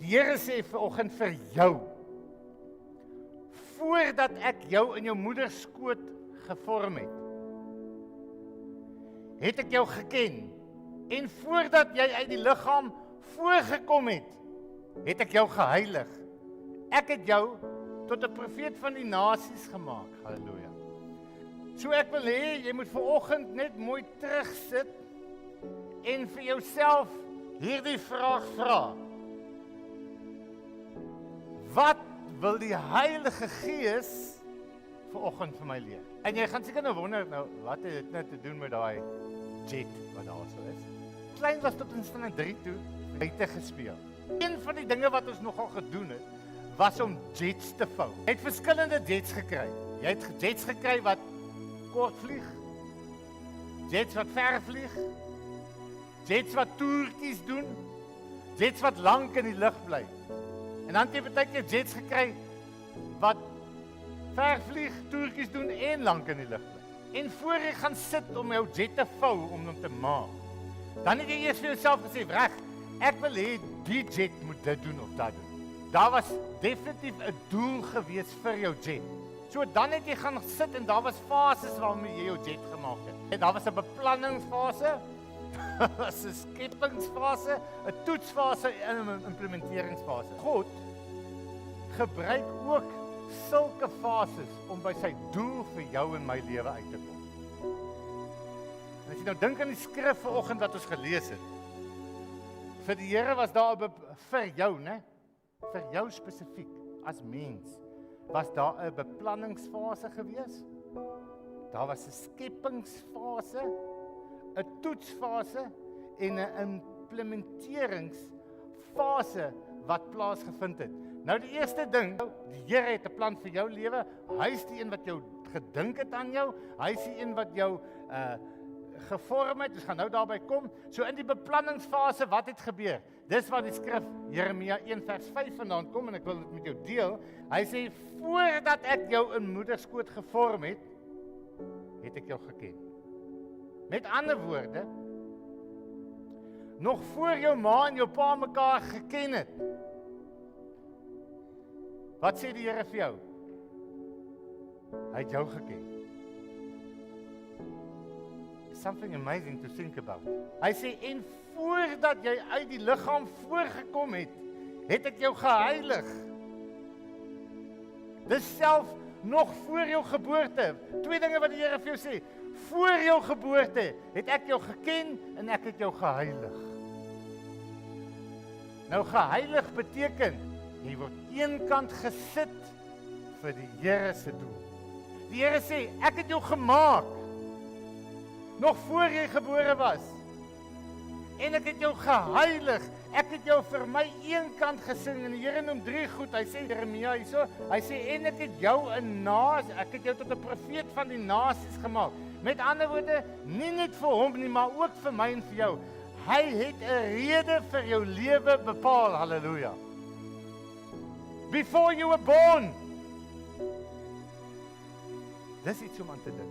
Die Here sê vanoggend vir jou, voordat ek jou in jou moeder skoot gevorm het ek jou geken. En voordat jy uit die liggaam voorgekom het ek jou geheilig. Ek het jou tot 'n profeet van die nasies gemaak. Halleluja. So ek wil hê, jy moet vanoggend net mooi terugsit en vir jouself hierdie vraag vra. Wat wil die Heilige Gees vanoggend vir my leer? En jy gaan seker nou wonder, wat het dit nou te doen met daai jet wat daar so is? Klein was tot in stand 3 toe, buite gespeel. Een van die dinge wat ons nogal gedoen het, was om jets te vou. Jy het verskillende jets gekry. Jy het jets gekry wat kort vlieg, jets wat ver vlieg, jets wat toertjies doen, jets wat lank in die lug bly. En dan het jy baie keer jets gekry wat ver vlieg, toertjies doen en lank in die lug bly. En voor jy gaan sit om jou jet te vou om hom te maak, dan het jy eers vir jouself gesê, reg, ek wil hê die jet moet dit doen of dat doen. Daar was definitief 'n doel gewees vir jou jet. So dan het jy gaan sit en daar was fases waarmee jy jou jet gemaak het. En daar was 'n beplanningsfase, daar was 'n skepingsfase, 'n toetsfase en 'n implementeringsfase. God gebruik ook sulke fases om by sy doel vir jou en my lewe uit te kom. En as jy nou dink aan die skrif vanoggend wat ons gelees het, vir die Here was daar vir jou, né? Vir jou spesifiek as mens, was daar 'n beplanningsfase gewees. Daar was 'n skepingsfase, 'n toetsfase en 'n implementeringsfase wat plaasgevind het. Nou die eerste ding, die Here het 'n plan vir jou lewe. Hy is die een wat jou gedink het aan jou. Hy is die een wat jou gevorm het. Ons gaan nou daarby kom. So in die beplanningsfase, wat het gebeur? Dis wat die skrif Jeremia 1 vers 5 vandaan kom en ek wil dit met jou deel. Hy sê, voordat ek jou in moederskoot gevorm het ek jou geken. Met ander woorde, nog voor jou ma en jou pa mekaar geken het, wat sê die Here vir jou? Hy het jou geken. Something amazing to think about. Hy sê, en voordat jy uit die liggaam voorgekom het ek jou geheilig. Dis self nog voor jou geboorte. Twee dinge wat die Here vir jou sê. Voor jou geboorte het ek jou geken en ek het jou geheilig. Nou geheilig beteken, jy word eenkant gesit vir die Here se doel. Die Here sê, ek het jou gemaak, nog voor jy gebore was. En ek het jou geheilig, ek het jou vir my eenkant gesing, en die Here noem 3 goed, hy sê, Jeremia hierso, hy sê, en ek het jou ek het jou tot 'n profeet van die nasies gemaak. Met ander woorde, nie net vir hom nie, maar ook vir my en vir jou. Hy het 'n rede vir jou lewe bepaal, halleluja. Before you were born. Dis iets om aan te dink.